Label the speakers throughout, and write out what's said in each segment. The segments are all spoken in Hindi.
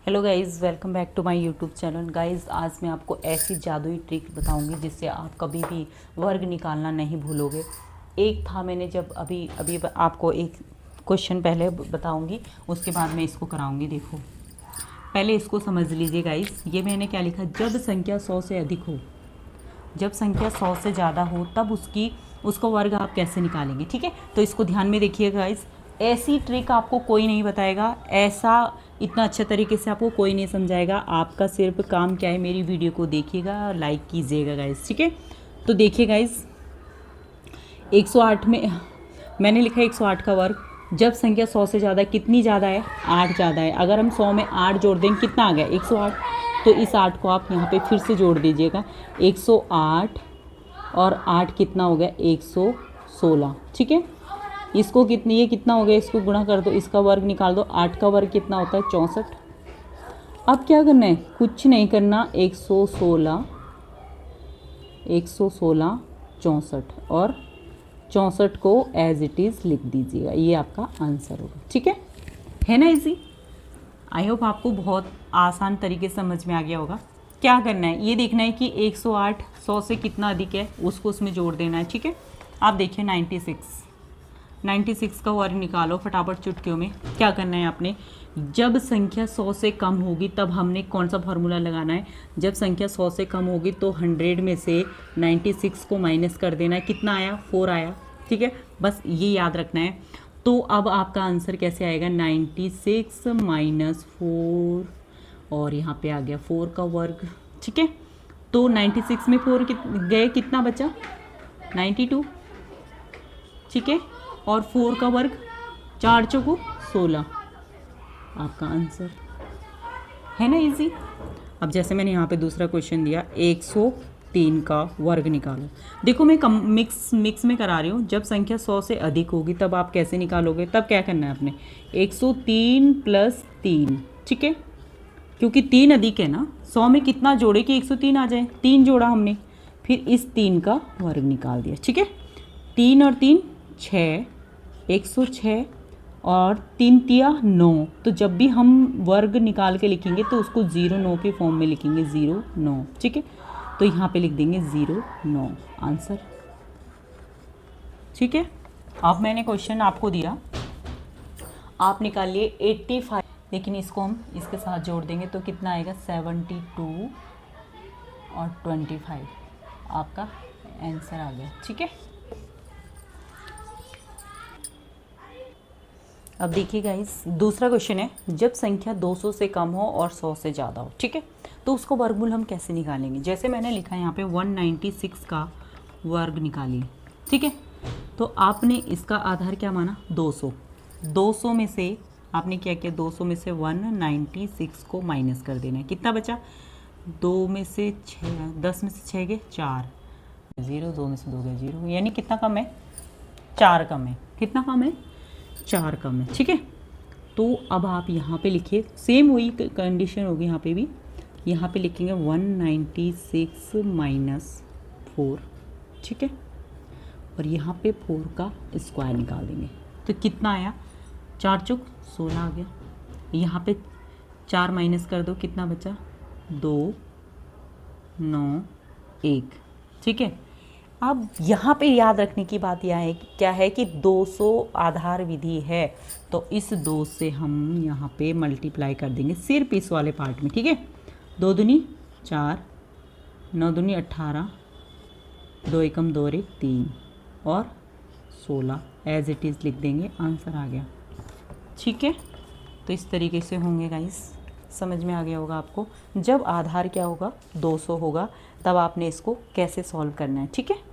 Speaker 1: Hello guys, welcome back to my YouTube channel. Guys, आज मैं आपको ऐसी जादुई ट्रिक बताऊंगी जिससे आप कभी भी वर्ग निकालना नहीं भूलोगे। एक था, मैंने जब अभी अभी आपको एक क्वेश्चन पहले बताऊंगी, उसके बाद मैं इसको कराऊंगी। देखो, पहले इसको समझ लीजिए गाइज़। ये मैंने क्या लिखा, जब संख्या 100 से अधिक हो, जब संख्या 100 से ज़्यादा हो तब उसको वर्ग आप कैसे निकालेंगे। ठीक है, तो इसको ध्यान में देखिएगा गाइस। ऐसी ट्रिक आपको कोई नहीं बताएगा, ऐसा इतना अच्छे तरीके से आपको कोई नहीं समझाएगा। आपका सिर्फ काम क्या है, मेरी वीडियो को देखिएगा, लाइक कीजिएगा गाइस। ठीक है, तो देखिए गाइस, 108 में मैंने लिखा है 108 का वर्ग। जब संख्या 100 से ज़्यादा, कितनी ज़्यादा है, 8 ज़्यादा है। अगर हम 100 में 8 जोड़ देंगे कितना आ गया, 108। तो इस 8 को आप यहाँ पे फिर से जोड़ दीजिएगा, 108 और 8 कितना हो गया, 116। ठीक है, इसको कितनी, ये कितना हो गया, इसको गुणा कर दो, इसका वर्ग निकाल दो। 8 का वर्ग कितना होता है, 64। अब क्या करना है, कुछ नहीं करना, 116 64 और 64 को एज इट इज़ लिख दीजिएगा। ये आपका आंसर होगा। ठीक है ना इजी। आई होप आपको बहुत आसान तरीके से समझ में आ गया होगा। क्या करना है, ये देखना है कि 108 100 से कितना अधिक है, उसको उसमें जोड़ देना है। ठीक है, आप देखिए 96 का वर्ग निकालो फटाफट चुटकियों में। क्या करना है आपने, जब संख्या 100 से कम होगी तब हमने कौन सा फार्मूला लगाना है। जब संख्या 100 से कम होगी तो 100 में से 96 को माइनस कर देना है। कितना आया, 4 आया। ठीक है, बस ये याद रखना है। तो अब आपका आंसर कैसे आएगा, 96 माइनस 4, और यहाँ पे आ गया 4 का वर्ग। ठीक है, तो 96 में 4 गए, कितना बचा, 92। ठीक है, और 4 का वर्ग, 4 चौको 16, आपका आंसर है ना इजी। अब जैसे मैंने यहाँ पे दूसरा क्वेश्चन दिया, 103 का वर्ग निकालो। देखो मैं मिक्स में करा रही हूँ। जब संख्या 100 से अधिक होगी तब आप कैसे निकालोगे, तब क्या करना है आपने, 103 प्लस 3। ठीक है, क्योंकि 3 अधिक है ना, 100 में कितना जोड़े कि 103 आ जाए, 3 जोड़ा हमने, फिर इस 3 का वर्ग निकाल दिया। ठीक है, 3 और 3 6, 106 और 3 तिया 9। तो जब भी हम वर्ग निकाल के लिखेंगे तो उसको 09 के फॉर्म में लिखेंगे, 09। ठीक है, तो यहाँ पे लिख देंगे 09 आंसर। ठीक है, अब मैंने क्वेश्चन आपको दिया, आप निकालिए 85, लेकिन इसको हम इसके साथ जोड़ देंगे तो कितना आएगा, 72 और 25, आपका आंसर आ गया। ठीक है, अब देखिए गाइस, दूसरा क्वेश्चन है, जब संख्या 200 से कम हो और 100 से ज़्यादा हो। ठीक है, तो उसको वर्गमूल हम कैसे निकालेंगे। जैसे मैंने लिखा है यहाँ पे 196 का वर्ग निकालिए। ठीक है, तो आपने इसका आधार क्या माना, 200। 200 में से आपने क्या किया, 200 में से 196 को माइनस कर देना है। कितना बचा, 2 में से 6, 10 में से 6 गए 4, 0, 2 में से 2 गए 0, यानी कितना कम है, 4 कम है। कितना कम है, 4 कम है। ठीक है, तो अब आप यहाँ पे लिखिए, सेम वही कंडीशन होगी यहाँ पे भी। यहाँ पे लिखेंगे 196 माइनस 4। ठीक है, और यहाँ पे 4 का स्क्वायर निकाल देंगे तो कितना आया, 4 चौक 16 आ गया। यहाँ पे 4 माइनस कर दो, कितना बचा, 2 9 1। ठीक है, अब यहाँ पे याद रखने की बात यह है, क्या है कि 200 आधार विधि है, तो इस 2 से हम यहाँ पे मल्टीप्लाई कर देंगे सिर्फ इस वाले पार्ट में। ठीक है, 2 दूनी 4, 9 दूनी 18, 2 एकम 2 और 1 3 और 16 एज इट इज़ लिख देंगे, आंसर आ गया। ठीक है, तो इस तरीके से होंगे गाइस, समझ में आ गया होगा आपको। जब आधार क्या होगा, 200 होगा, तब आपने इसको कैसे सॉल्व करना है। ठीक है,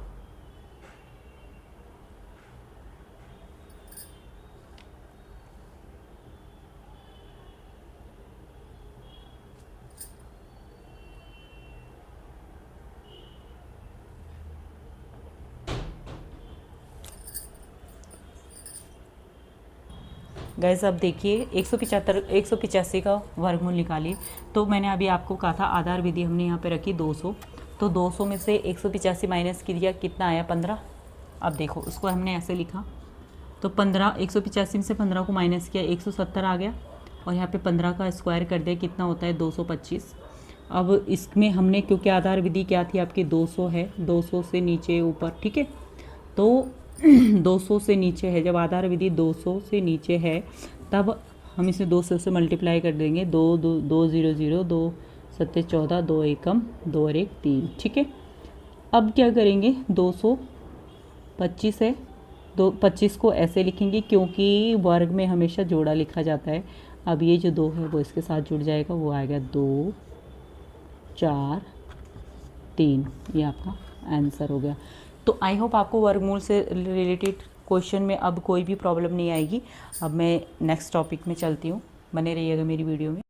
Speaker 1: गैस अब देखिए 185 का वर्गमूल निकालिए। तो मैंने अभी आपको कहा था आधार विधि हमने यहाँ पे रखी 200, तो 200 में से 185 माइनस किया, कितना आया, 15। अब देखो उसको हमने ऐसे लिखा, तो 15, 185 में से 15 को माइनस किया, 170 आ गया। और यहाँ पे 15 का स्क्वायर कर दे कितना होता है 225। अब इसमें हमने क्योंकि आधार विधि क्या थी आपकी 200 है, 200 से नीचे ऊपर, ठीक है। तो 200 से नीचे है, जब आधार विधि 200 से नीचे है तब हम इसे 200 से मल्टीप्लाई कर देंगे। 2 2 2 0 0 2 7 14 2 एकम 2 और 1 3, ठीक है। अब क्या करेंगे 225 है, 25 को ऐसे लिखेंगे क्योंकि वर्ग में हमेशा जोड़ा लिखा जाता है। अब ये जो 2 है वो इसके साथ जुड़ जाएगा, वो आएगा 2 4 3, ये आपका आंसर हो गया। तो आई होप आपको वर्गमूल से रिलेटेड क्वेश्चन में अब कोई भी प्रॉब्लम नहीं आएगी। अब मैं नेक्स्ट टॉपिक में चलती हूँ, बने रहिएगा मेरी वीडियो में।